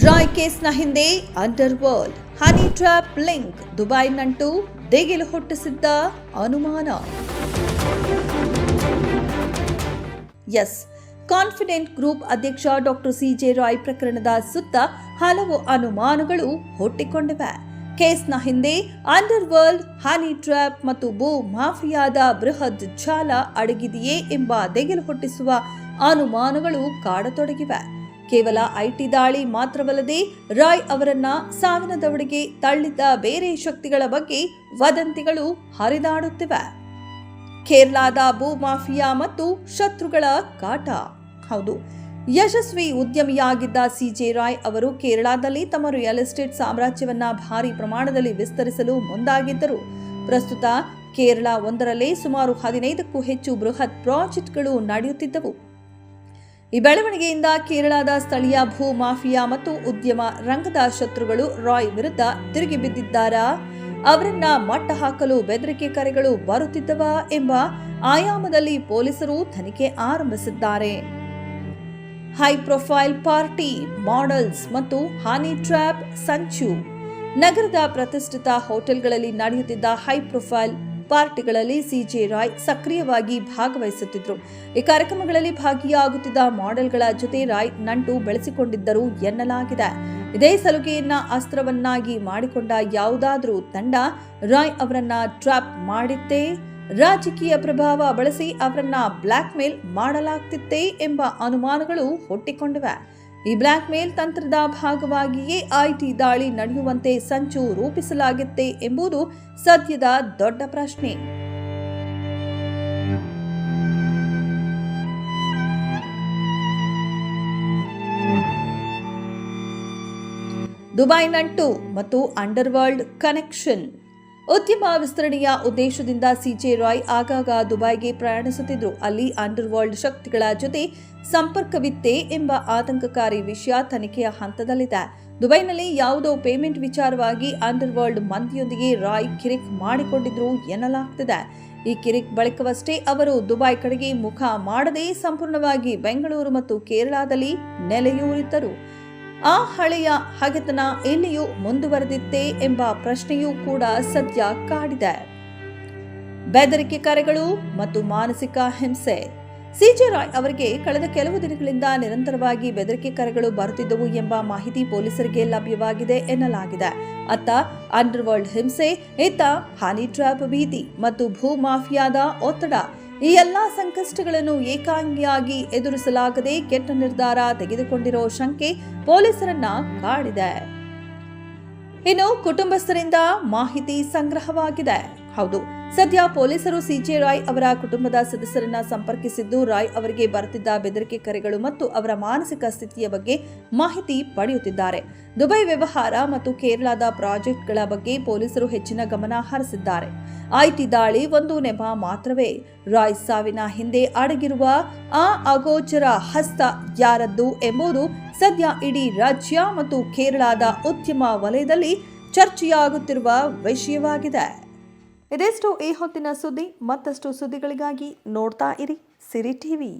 ರಾಯ್ ಕೇಸ್ನ ಹಿಂದೆ under world honey trap link, Dubai ನಂಟು ದಿಗಿಲು ಹುಟ್ಟಿಸಿದ್ದ ಅನುಮಾನ. ಕಾನ್ಫಿಡೆಂಟ್ ಗ್ರೂಪ್ ಅಧ್ಯಕ್ಷ ಡಾಕ್ಟರ್ ಸಿಜೆ ರಾಯ್ ಪ್ರಕರಣದ ಸುತ್ತ ಹಲವು ಅನುಮಾನಗಳು ಹುಟ್ಟಿಕೊಂಡಿವೆ. ಕೇಸ್ನ ಹಿಂದೆ ಅಂಡರ್ ವರ್ಲ್ಡ್, ಹನಿ ಟ್ರ್ಯಾಪ್ ಮತ್ತು ಭೂ ಮಾಫಿಯಾದ ಬೃಹತ್ ಜಾಲ ಅಡಗಿದೆಯೇ ಎಂಬ ದಿಗಿಲು ಹುಟ್ಟಿಸುವ ಅನುಮಾನಗಳು ಕಾಡತೊಡಗಿವೆ. ಕೇವಲ ಐಟಿ ದಾಳಿ ಮಾತ್ರವಲ್ಲದೆ ರಾಯ್ ಅವರನ್ನ ಸಾವಿನ ದವಡೆಗೆ ತಳ್ಳಿದ್ದ ಬೇರೆ ಶಕ್ತಿಗಳ ಬಗ್ಗೆ ವದಂತಿಗಳು ಹರಿದಾಡುತ್ತಿವೆ. ಕೇರಳದ ಭೂ ಮಾಫಿಯಾ ಮತ್ತು ಶತ್ರುಗಳ ಕಾಟ. ಹೌದು, ಯಶಸ್ವಿ ಉದ್ಯಮಿಯಾಗಿದ್ದ ಸಿಜೆ ರಾಯ್ ಅವರು ಕೇರಳದಲ್ಲಿ ತಮ್ಮ ರಿಯಲ್ ಎಸ್ಟೇಟ್ ಸಾಮ್ರಾಜ್ಯವನ್ನ ಭಾರಿ ಪ್ರಮಾಣದಲ್ಲಿ ವಿಸ್ತರಿಸಲು ಮುಂದಾಗಿದ್ದರು. ಪ್ರಸ್ತುತ ಕೇರಳ ಒಂದರಲ್ಲೇ ಸುಮಾರು 15ಕ್ಕೂ ಹೆಚ್ಚು ಬೃಹತ್ ಪ್ರಾಜೆಕ್ಟ್ಗಳು ನಡೆಯುತ್ತಿದ್ದವು. ಈ ಬೆಳವಣಿಗೆಯಿಂದ ಕೇರಳದ ಸ್ಥಳೀಯ ಭೂ ಮಾಫಿಯಾ ಮತ್ತು ಉದ್ಯಮ ರಂಗದ ಶತ್ರುಗಳು ರಾಯ್ ವಿರುದ್ಧ ತಿರುಗಿ ಬಿದ್ದಿದ್ದಾರಾ, ಅವರನ್ನ ಮಟ್ಟ ಹಾಕಲು ಬೆದರಿಕೆ ಕರೆಗಳು ಬರುತ್ತಿದ್ದವಾ ಎಂಬ ಆಯಾಮದಲ್ಲಿ ಪೊಲೀಸರು ತನಿಖೆ ಆರಂಭಿಸಿದ್ದಾರೆ. ಹೈ ಪ್ರೊಫೈಲ್ ಪಾರ್ಟಿ ಮಾಡೆಲ್ಸ್ ಮತ್ತು ಹನಿ ಟ್ರ್ಯಾಪ್ ಸಂಚು. ನಗರದ ಪ್ರತಿಷ್ಠಿತ ಹೋಟೆಲ್ಗಳಲ್ಲಿ ನಡೆಯುತ್ತಿದ್ದ ಹೈ ಪ್ರೊಫೈಲ್ ಪಾರ್ಟಿಗಳಲ್ಲಿ ಸಿಜೆ ರಾಯ್ ಸಕ್ರಿಯವಾಗಿ ಭಾಗವಹಿಸುತ್ತಿದ್ದರು. ಈ ಕಾರ್ಯಕ್ರಮಗಳಲ್ಲಿ ಭಾಗಿಯಾಗುತ್ತಿದ್ದ ಮಾಡೆಲ್ಗಳ ಜೊತೆ ರಾಯ್ ನಂಟು ಬೆಳೆಸಿಕೊಂಡಿದ್ದರು ಎನ್ನಲಾಗಿದೆ. ಇದೇ ಸಲುಗೆಯನ್ನ ಅಸ್ತ್ರವನ್ನಾಗಿ ಮಾಡಿಕೊಂಡ ಯಾವುದಾದರೂ ತಂಡ ರಾಯ್ ಅವರನ್ನ ಟ್ರ್ಯಾಪ್ ಮಾಡಿತ್ತೇ, ರಾಜಕೀಯ ಪ್ರಭಾವ ಬಳಸಿ ಅವರನ್ನ ಬ್ಲಾಕ್ ಮೇಲ್ ಮಾಡಲಾಗ್ತಿತ್ತೇ ಎಂಬ ಅನುಮಾನಗಳು ಹುಟ್ಟಿಕೊಂಡಿವೆ. ಈ ಬ್ಲಾಕ್ ಮೇಲ್ ತಂತ್ರದ ಭಾಗವಾಗಿಯೇ ಐಟಿ ದಾಳಿ ನಡೆಯುವಂತೆ ಸಂಚು ರೂಪಿಸಲಾಗಿತ್ತೆ ಎಂಬುದು ಸದ್ಯದ ದೊಡ್ಡ ಪ್ರಶ್ನೆ. ದುಬೈ ನಂಟು ಮತ್ತು ಅಂಡರ್ ವರ್ಲ್ಡ್ ಕನೆಕ್ಷನ್. ಉದ್ಯಮ ವಿಸ್ತರಣೆಯ ಉದ್ದೇಶದಿಂದ ಸಿಜೆ ರಾಯ್ ಆಗಾಗ ದುಬೈಗೆ ಪ್ರಯಾಣಿಸುತ್ತಿದ್ದರು. ಅಲ್ಲಿ ಅಂಡರ್ ವರ್ಲ್ಡ್ ಶಕ್ತಿಗಳ ಜೊತೆ ಸಂಪರ್ಕವಿತ್ತೇ ಎಂಬ ಆತಂಕಕಾರಿ ವಿಷಯ ತನಿಖೆಯ ಹಂತದಲ್ಲಿದೆ. ದುಬೈನಲ್ಲಿ ಯಾವುದೋ ಪೇಮೆಂಟ್ ವಿಚಾರವಾಗಿ ಅಂಡರ್ ವರ್ಲ್ಡ್ ಮಂದಿಯೊಂದಿಗೆ ರಾಯ್ ಕಿರಿಕ್ ಮಾಡಿಕೊಂಡಿದ್ರು ಎನ್ನಲಾಗ್ತಿದೆ. ಈ ಕಿರಿಕ್ ಬಳಿಕವಷ್ಟೇ ಅವರು ದುಬೈ ಕಡೆಗೆ ಮುಖ ಮಾಡದೆ ಸಂಪೂರ್ಣವಾಗಿ ಬೆಂಗಳೂರು ಮತ್ತು ಕೇರಳದಲ್ಲಿ ನೆಲೆಯೂರಿದ್ದರು. ಆ ಹಳೆಯ ಹಗೆತನ ಎಲ್ಲಿಯೂ ಮುಂದುವರೆದಿತ್ತೇ ಎಂಬ ಪ್ರಶ್ನೆಯೂ ಕೂಡ ಸದ್ಯ ಕಾಡಿದೆ. ಬೆದರಿಕೆ ಕರೆಗಳು ಮತ್ತು ಮಾನಸಿಕ ಹಿಂಸೆ. ಸಿಜೆ ರಾಯ್ ಅವರಿಗೆ ಕಳೆದ ಕೆಲವು ದಿನಗಳಿಂದ ನಿರಂತರವಾಗಿ ಬೆದರಿಕೆ ಕರೆಗಳು ಬರುತ್ತಿದ್ದವು ಎಂಬ ಮಾಹಿತಿ ಪೊಲೀಸರಿಗೆ ಲಭ್ಯವಾಗಿದೆ ಎನ್ನಲಾಗಿದೆ. ಅತ್ತ ಅಂಡರ್ ವರ್ಲ್ಡ್ ಹಿಂಸೆ, ಇತ್ತ ಹನಿ ಟ್ರ್ಯಾಪ್ ಭೀತಿ ಮತ್ತು ಭೂ ಮಾಫಿಯಾದ ಒತ್ತಡ. ಈ ಎಲ್ಲಾ ಸಂಕಷ್ಟಗಳನ್ನು ಏಕಾಂಗಿಯಾಗಿ ಎದುರಿಸಲಾಗದೆ ಕೆಟ್ಟ ನಿರ್ಧಾರ ತೆಗೆದುಕೊಂಡಿರೋ ಶಂಕೆ ಪೊಲೀಸರನ್ನ ಕಾಡಿದೆ. ಇನ್ನು ಕುಟುಂಬಸ್ಥರಿಂದ ಮಾಹಿತಿ ಸಂಗ್ರಹವಾಗಿದೆ. ಹೌದು, ಸದ್ಯ ಪೊಲೀಸರು ಸಿಜೆ ರಾಯ್ ಅವರ ಕುಟುಂಬದ ಸದಸ್ಯರನ್ನ ಸಂಪರ್ಕಿಸಿದ್ದು ರಾಯ್ ಅವರಿಗೆ ಬರುತ್ತಿದ್ದ ಬೆದರಿಕೆ ಕರೆಗಳು ಮತ್ತು ಅವರ ಮಾನಸಿಕ ಸ್ಥಿತಿಯ ಬಗ್ಗೆ ಮಾಹಿತಿ ಪಡೆಯುತ್ತಿದ್ದಾರೆ. ದುಬೈ ವ್ಯವಹಾರ ಮತ್ತು ಕೇರಳದ ಪ್ರಾಜೆಕ್ಟ್ಗಳ ಬಗ್ಗೆ ಪೊಲೀಸರು ಹೆಚ್ಚಿನ ಗಮನ ಹರಿಸಿದ್ದಾರೆ. ಐಟಿ ದಾಳಿ ಒಂದು ನೆಪ ಮಾತ್ರವೇ? ರಾಯ್ ಸಾವಿನ ಹಿಂದೆ ಅಡಗಿರುವ ಆ ಅಗೋಚರ ಹಸ್ತ ಯಾರದ್ದು ಎಂಬುದು ಸದ್ಯ ಇಡೀ ರಾಜ್ಯ ಮತ್ತು ಕೇರಳದ ಉದ್ಯಮ ವಲಯದಲ್ಲಿ ಚರ್ಚೆಯಾಗುತ್ತಿರುವ ವಿಷಯವಾಗಿದೆ. ಇದೆಷ್ಟು ಈ ಹೊತ್ತಿನ ಸುದ್ದಿ. ಮತ್ತಷ್ಟು ಸುದ್ದಿಗಳಿಗಾಗಿ ನೋಡ್ತಾ ಇರಿ ಸಿರಿ ಟಿವಿ.